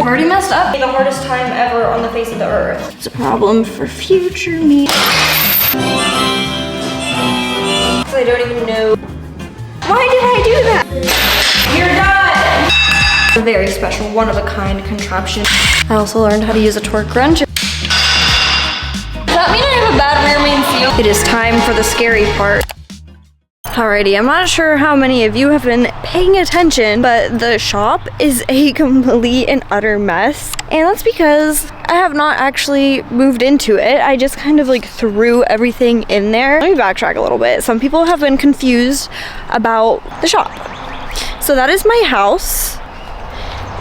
I've already messed up. The hardest time ever on the face of the earth. It's a problem for future me. I don't even know. Why did I do that? You're done! A very special, one-of-a-kind contraption. I also learned how to use a torque wrench. Does that mean I have a bad rear main seal? It is time for the scary part. Alrighty, I'm not sure how many of you have been paying attention, but the shop is a complete and utter mess. And that's because I have not actually moved into it. I just kind of like threw everything in there. Let me backtrack a little bit. Some people have been confused about the shop. So that is my house.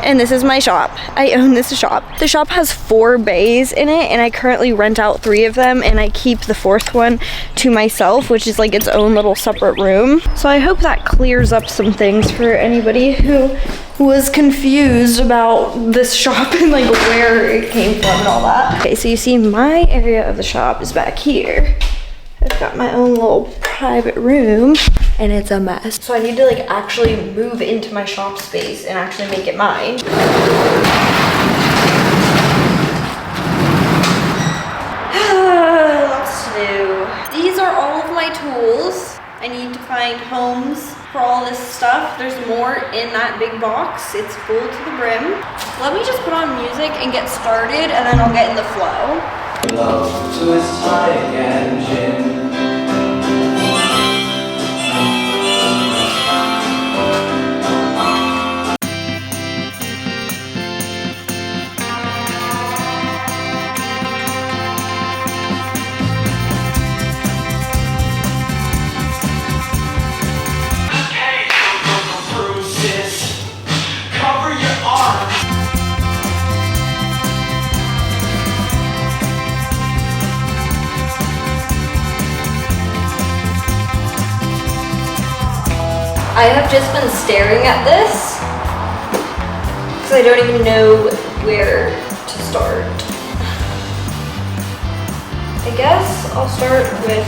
And this is my shop. I own this shop. The shop has 4 bays in it, and I currently rent out 3 of them, and I keep the 4th one to myself, which is like its own little separate room. So I hope that clears up some things for anybody who was confused about this shop and like where it came from and all that. Okay, so you see my area of the shop is back here. I've got my own little private room, and it's a mess. So I need to like actually move into my shop space and actually make it mine. Lots to do. These are all of my tools. I need to find homes for all this stuff. There's more in that big box. It's full to the brim. Let me just put on music and get started, and then I'll get in the flow. Love to his tight engine. I have just been staring at this because I don't even know where to start. I guess I'll start with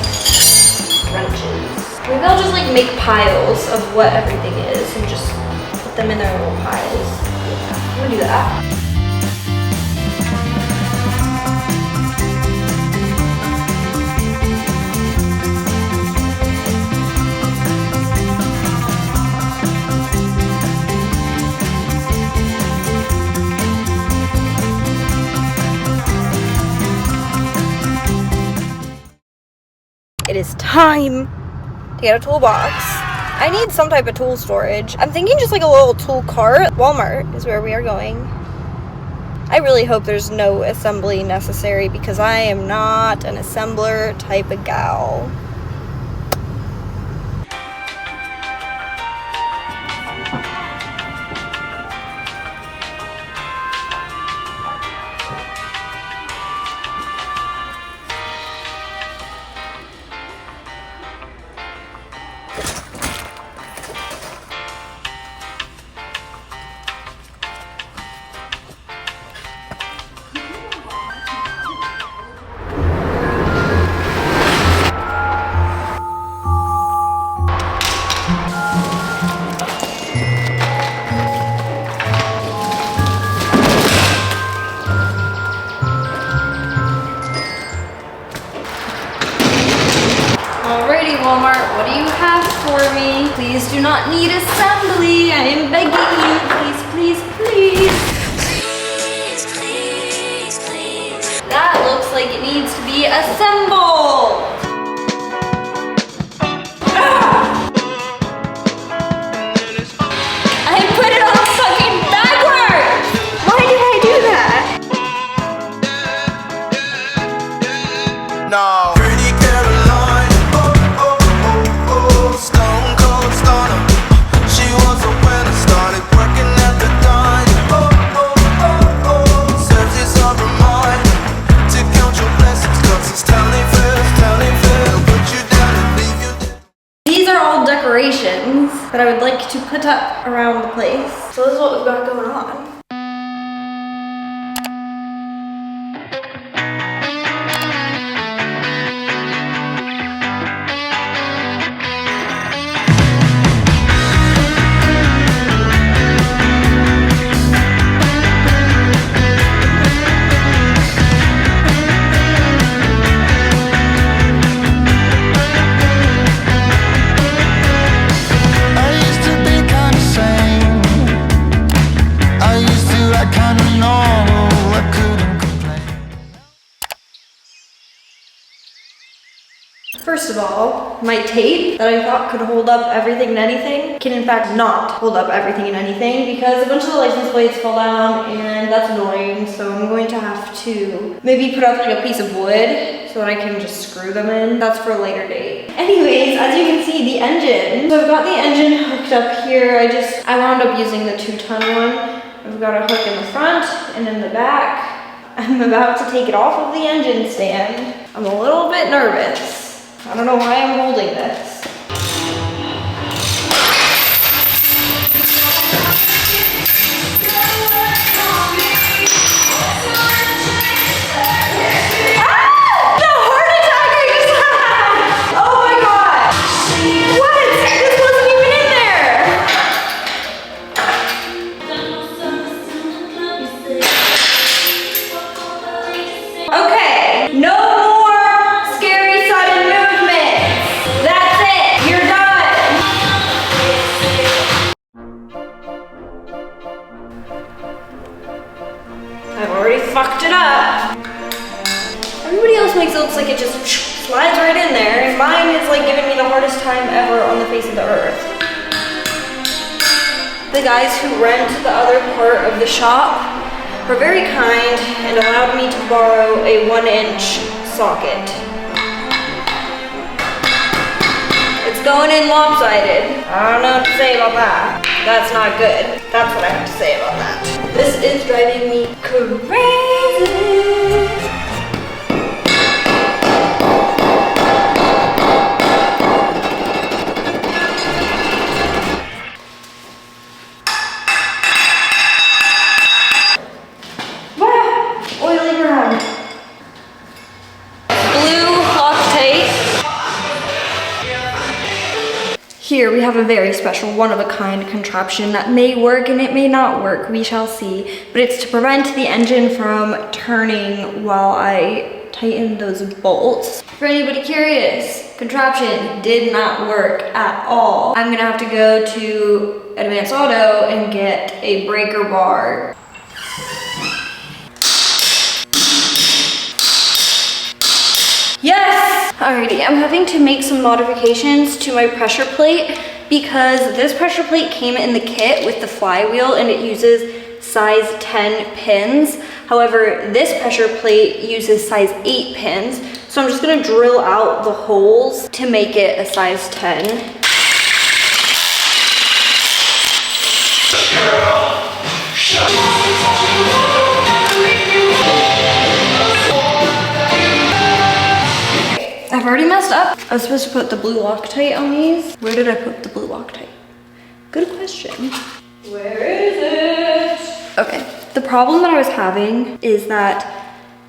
wrenches. Maybe I'll just like make piles of what everything is and just put them in their little piles. Yeah, I'm gonna do that. It is time to get a toolbox. I need some type of tool storage. I'm thinking just like a little tool cart. Walmart is where we are going. I really hope there's no assembly necessary because I am not an assembler type of gal. Walmart, what do you have for me? Please do not need assembly. I am begging you. Please, please, please. Please, please, please. That looks like it needs to be assembled. I put it on fucking backwards. Why did I do that? No. Decorations that I would like to put up around the place. So this is what we've got going on. kinda normal, I couldn't complain. First of all, my tape that I thought could hold up everything and anything can in fact not hold up everything and anything because a bunch of the license plates fell down and that's annoying. So I'm going to have to maybe put up like a piece of wood so that I can just screw them in. That's for a later date. Anyways, as you can see, the engine. So I've got the engine hooked up here. I wound up using the 2-ton one. I've got a hook in the front and in the back. I'm about to take it off of the engine stand. I'm a little bit nervous. I don't know why I'm holding this. Fucked it up. Everybody else makes it look like it just slides right in there, and mine is like giving me the hardest time ever on the face of the earth. The guys who rent the other part of the shop were very kind and allowed me to borrow a 1-inch socket. It's going in lopsided. I don't know what to say about that. That's not good. That's what I have to say about that. This is driving me crazy. Wow, oily ground. Blue Loctite. Here we have a very special, one-of-a-kind contraption that may work and it may not work, we shall see. But it's to prevent the engine from turning while I tighten those bolts. For anybody curious, contraption did not work at all. I'm gonna have to go to Advanced Auto and get a breaker bar. Yes! Alrighty, I'm having to make some modifications to my pressure plate because this pressure plate came in the kit with the flywheel and it uses size 10 pins. However, this pressure plate uses size 8 pins. So I'm just gonna drill out the holes to make it a size 10. I've already messed up. I was supposed to put the blue Loctite on these. Where did I put the blue Loctite? Good question. Where is it? Okay, the problem that I was having is that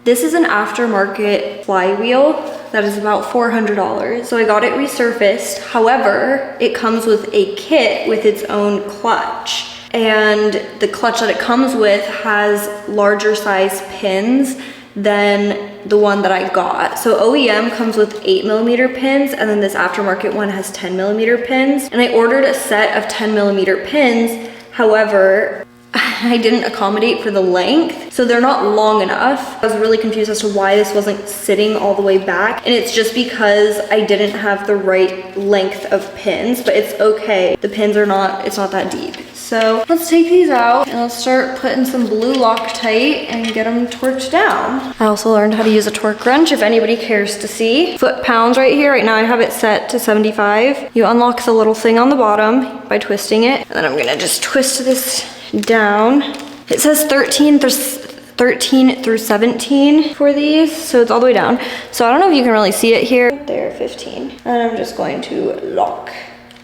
this is an aftermarket flywheel that is about $400. So I got it resurfaced. However, it comes with a kit with its own clutch. And the clutch that it comes with has larger size pins than the one that I got. So OEM comes with 8mm pins and then this aftermarket one has 10mm pins. And I ordered a set of 10mm pins. However, I didn't accommodate for the length, so they're not long enough. I was really confused as to why this wasn't sitting all the way back, and it's just because I didn't have the right length of pins, but it's okay. The pins are not, it's not that deep. So let's take these out and let's start putting some blue Loctite and get them torqued down. I also learned how to use a torque wrench if anybody cares to see. Foot-pounds right here. Right now I have it set to 75. You unlock the little thing on the bottom by twisting it, and then I'm gonna just twist this down. It says 13 through 17 for these, so it's all the way down. So I don't know if you can really see it here. There, 15. And I'm just going to lock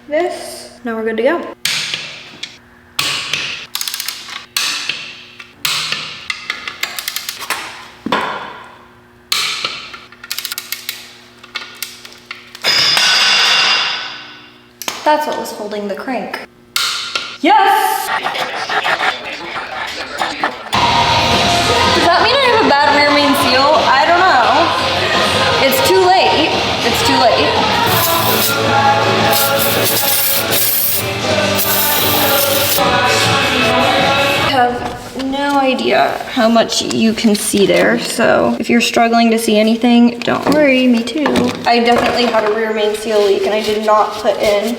this. Now we're good to go. That's what was holding the crank. Yes! Does that mean I have a bad rear main seal? I don't know. It's too late. It's too late. I have no no idea how much you can see there. So if you're struggling to see anything, don't worry, me too. I definitely had a rear main seal leak and I did not put in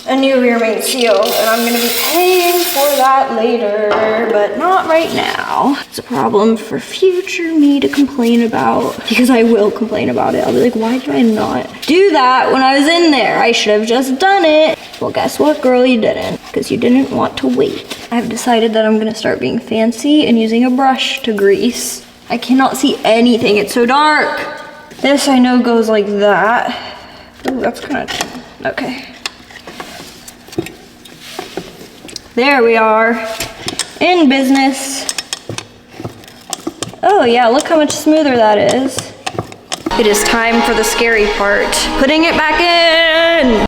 a new rear main seal, and I'm gonna be paying for that later, but not right now. It's a problem for future me to complain about, because I will complain about it. I'll be like, why did I not do that when I was in there? I should have just done it. Well, guess what, girl, you didn't, because you didn't want to wait. I've decided that I'm gonna start being fancy and using a brush to grease. I cannot see anything, it's so dark. This I know goes like that. Ooh, that's kind of, okay. There we are, in business. Oh yeah, look how much smoother that is. It is time for the scary part, putting it back in.